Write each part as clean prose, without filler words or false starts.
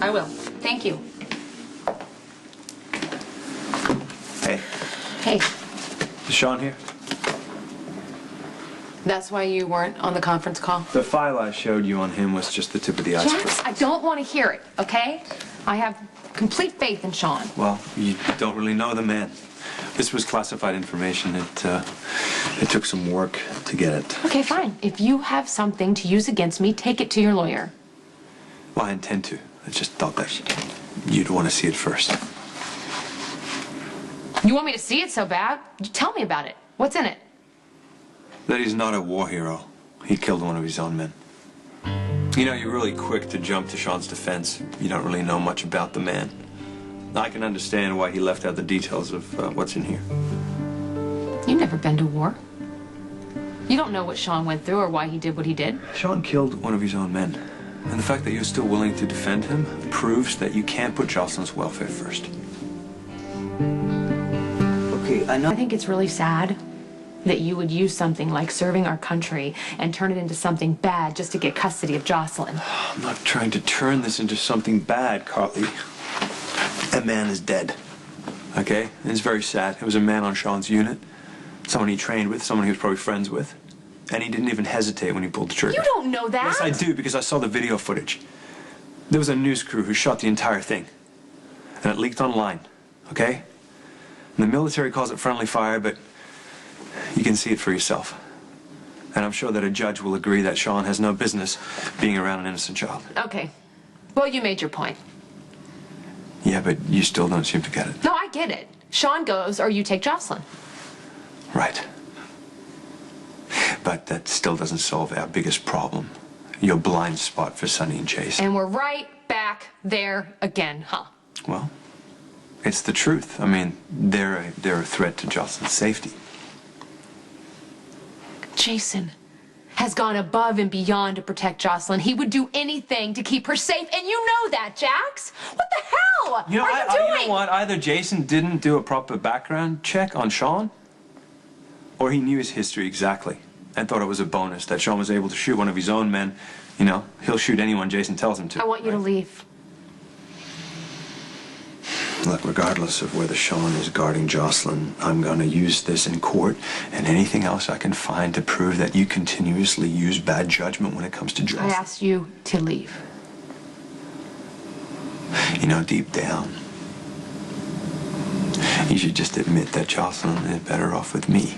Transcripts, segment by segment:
I will. Thank you. Hey. Hey. Is Shaun here? That's why you weren't on the conference call? The file I showed you on him was just the tip of the iceberg. Jax, I don't want to hear it, okay? I have complete faith in Shaun. Well, you don't really know the man. This was classified information. It took some work to get it. Okay, fine. If you have something to use against me, take it to your lawyer. Well, I intend to. I just thought that you'd want to see it first. You want me to see it so bad? Tell me about it. What's in it? That he's not a war hero. He killed one of his own men. You know, you're really quick to jump to Shaun's defense. You don't really know much about the man. I can understand why he left out the details of what's in here. You've never been to war. You don't know what Shaun went through or why he did what he did. Shaun killed one of his own men. And the fact that you're still willing to defend him proves that you can't put Jocelyn's welfare first. Okay, I know. I think it's really sad that you would use something like serving our country and turn it into something bad just to get custody of Jocelyn. I'm not trying to turn this into something bad, Carly. That man is dead. Okay? And it's very sad. It was a man on Shaun's unit. Someone he trained with, someone he was probably friends with. And he didn't even hesitate when he pulled the trigger. You don't know that. Yes, I do, because I saw the video footage. There was a news crew who shot the entire thing. And it leaked online. Okay? And the military calls it friendly fire, but you can see it for yourself. And I'm sure that a judge will agree that Shaun has no business being around an innocent child. Okay. Well, you made your point. Yeah, but you still don't seem to get it. No, I get it. Shaun goes or you take Jocelyn. Right. But that still doesn't solve our biggest problem. Your blind spot for Sonny and Chase. And we're right back there again, huh? Well, it's the truth. I mean, they're a threat to Jocelyn's safety. Jason has gone above and beyond to protect Jocelyn. He would do anything to keep her safe, and you know that, Jax. What the hell are you doing? You know what? Either Jason didn't do a proper background check on Shaun, or he knew his history exactly and thought it was a bonus that Shaun was able to shoot one of his own men. You know, he'll shoot anyone Jason tells him to. I want you to leave. Look, regardless of whether Shaun is guarding Jocelyn, I'm going to use this in court and anything else I can find to prove that you continuously use bad judgment when it comes to Jocelyn. I asked you to leave. You know, deep down, you should just admit that Jocelyn is better off with me.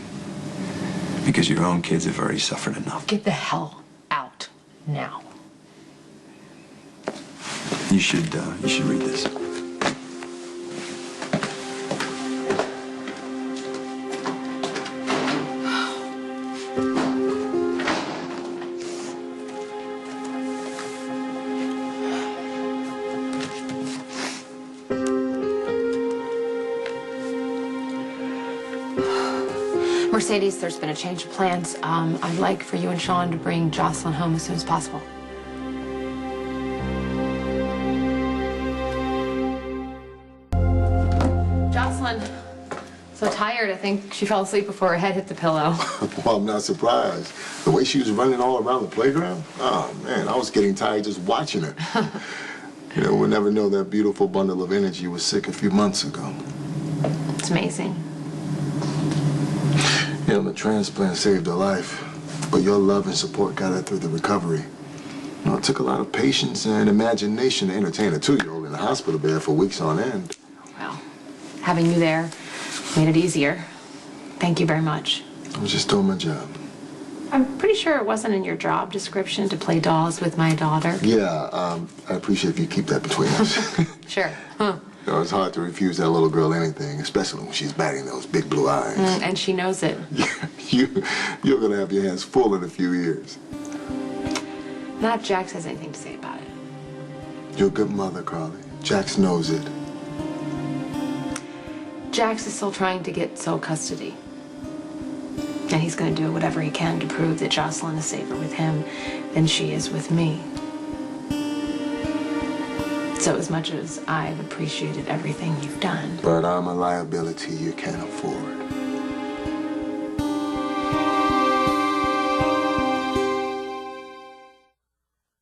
Because your own kids have already suffered enough. Get the hell out now. You should read this. Mercedes, there's been a change of plans. I'd like for you and Shaun to bring Jocelyn home as soon as possible. Jocelyn, so tired. I think she fell asleep before her head hit the pillow. Well, I'm not surprised. The way she was running all around the playground, oh, man, I was getting tired just watching her. You know, we'll never know that beautiful bundle of energy was sick a few months ago. It's amazing. You know, the transplant saved her life, but your love and support got her through the recovery. You know, it took a lot of patience and imagination to entertain a 2-year-old in a hospital bed for weeks on end. Well, having you there made it easier. Thank you very much. I was just doing my job. I'm pretty sure it wasn't in your job description to play dolls with my daughter. Yeah, I appreciate if you keep that between us. Sure. Huh. You know, it's hard to refuse that little girl anything, especially when she's batting those big blue eyes. And she knows it. You're gonna have your hands full in a few years. Not if Jax has anything to say about it. You're a good mother, Carly. Jax knows it. Jax is still trying to get sole custody. And he's going to do whatever he can to prove that Jocelyn is safer with him than she is with me. So as much as I've appreciated everything you've done... But I'm a liability you can't afford.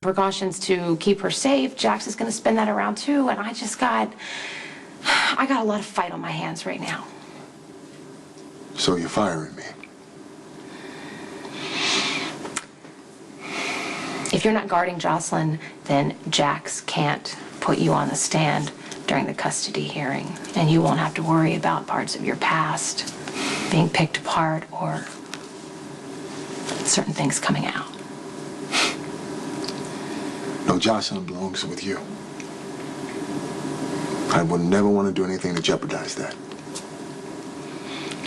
precautions to keep her safe. Jax is going to spin that around too, and I got a lot of fight on my hands right now. So you're firing me? If you're not guarding Jocelyn, then Jax can't put you on the stand during the custody hearing, and you won't have to worry about parts of your past being picked apart or certain things coming out. No, Jocelyn belongs with you. I would never want to do anything to jeopardize that.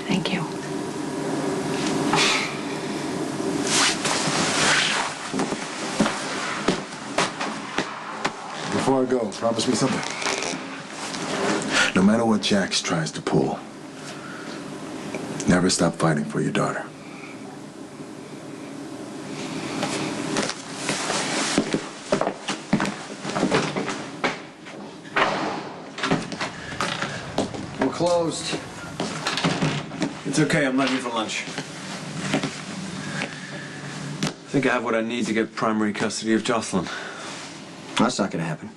Thank you. Before I go, promise me something. No matter what Jax tries to pull, never stop fighting for your daughter. We're closed. It's okay, I'm not here for lunch. I think I have what I need to get primary custody of Jocelyn. That's not gonna happen.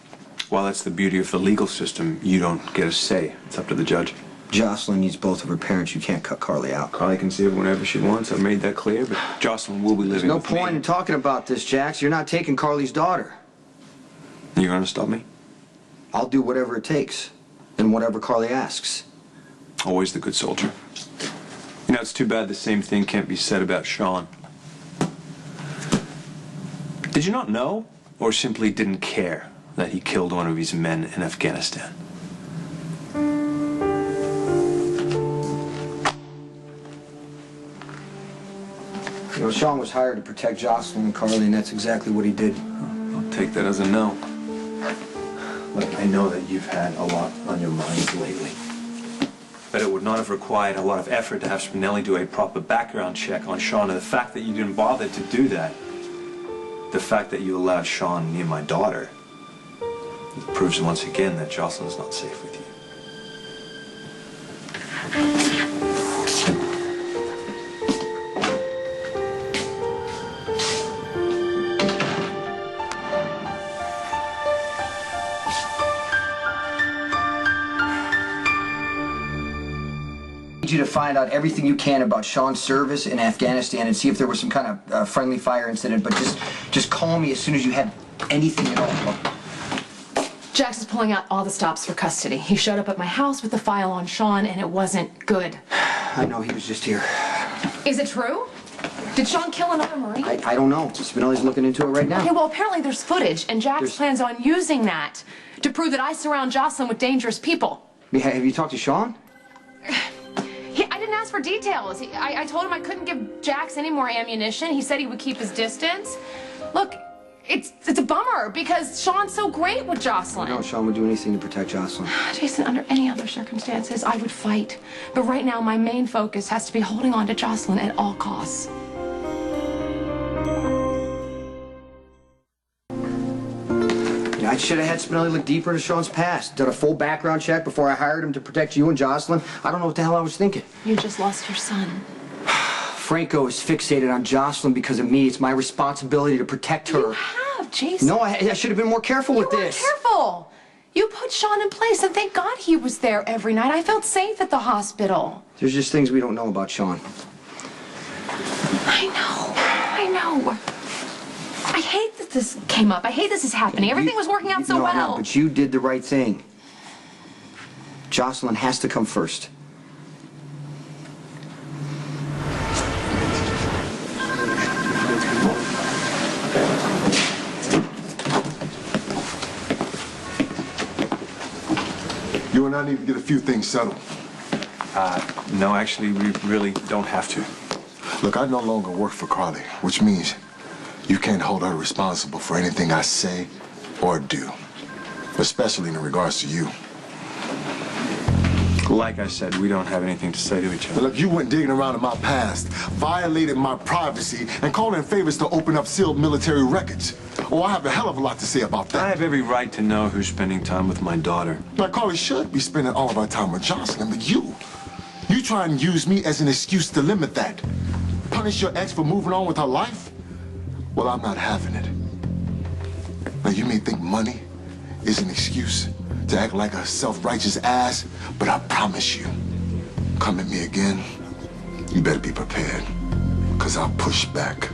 Well, that's the beauty of the legal system. You don't get a say. It's up to the judge. Jocelyn needs both of her parents. You can't cut Carly out. Carly can see her whenever she wants. I've made that clear, but Jocelyn will be living There's no with me. point in talking about this, Jax. You're not taking Carly's daughter. You gonna stop me? I'll do whatever it takes, and whatever Carly asks. Always the good soldier. You know, it's too bad the same thing can't be said about Shaun. Did you not know, or simply didn't care, that he killed one of his men in Afghanistan? You know, Shaun was hired to protect Jocelyn and Carly, and that's exactly what he did. I'll take that as a no. Look, I know that you've had a lot on your minds lately. But it would not have required a lot of effort to have Spinelli do a proper background check on Shaun, and the fact that you didn't bother to do that, the fact that you allowed Shaun near my daughter, it proves once again that Jocelyn's not safe with you. I need you to find out everything you can about Shaun's service in Afghanistan and see if there was some kind of friendly fire incident, but just call me as soon as you have anything at all. Jax is pulling out all the stops for custody. He showed up at my house with the file on Shaun, and it wasn't good. I know, he was just here. Is it true? Did Shaun kill another Marine? I don't know. Spinelli's looking into it right now. Okay, well, apparently there's footage, and Jax plans on using that to prove that I surround Jocelyn with dangerous people. Have you talked to Shaun? I didn't ask for details. I told him I couldn't give Jax any more ammunition. He said he would keep his distance. Look, it's a bummer because Shaun's so great with Jocelyn. No, Shaun would do anything to protect Jocelyn. Jason, under any other circumstances, I would fight. But right now, my main focus has to be holding on to Jocelyn at all costs. I should have had Spinelli look deeper into Shaun's past. Done a full background check before I hired him to protect you and Jocelyn. I don't know what the hell I was thinking. You just lost your son. Franco is fixated on Jocelyn because of me. It's my responsibility to protect her. You have, Jason. No, I should have been more careful with this. You weren't careful. You put Shaun in place, and thank God he was there every night. I felt safe at the hospital. There's just things we don't know about Shaun. I know. I hate that this came up. I hate this is happening. Everything was working out so well. No, but you did the right thing. Jocelyn has to come first. You and I need to get a few things settled. No, actually, we really don't have to. Look, I no longer work for Carly, which means you can't hold her responsible for anything I say or do, especially in regards to you. Like I said, we don't have anything to say to each other. Look, you went digging around in my past, violated my privacy, and called in favors to open up sealed military records. Oh, I have a hell of a lot to say about that. I have every right to know who's spending time with my daughter. Now, Carly should be spending all of our time with Jocelyn, but you try and use me as an excuse to limit that. Punish your ex for moving on with her life? Well, I'm not having it. Now, you may think money is an excuse to act like a self-righteous ass, but I promise you, come at me again, you better be prepared, because I'll push back.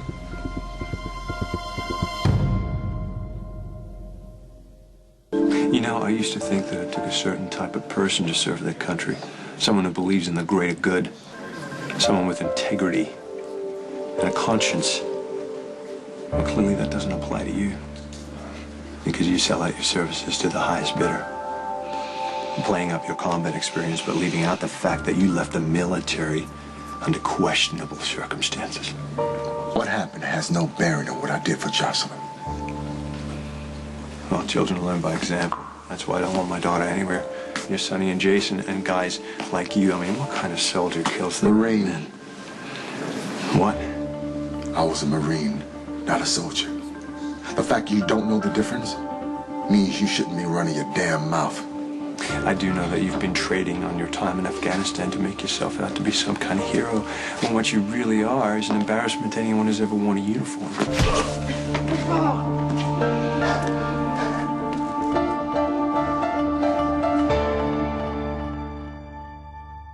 You know, I used to think that it took a certain type of person to serve their country. Someone who believes in the greater good. Someone with integrity and a conscience. Well, clearly that doesn't apply to you. Because you sell out your services to the highest bidder. Playing up your combat experience, but leaving out the fact that you left the military under questionable circumstances. What happened has no bearing on what I did for Jocelyn. Well, children learn by example. That's why I don't want my daughter anywhere near Sonny and Jason and guys like you. I mean, what kind of soldier kills the Marine. men? What? I was a Marine, not a soldier. The fact you don't know the difference means you shouldn't be running your damn mouth. I do know that you've been trading on your time in Afghanistan to make yourself out to be some kind of hero, when what you really are is an embarrassment to anyone who's ever worn a uniform.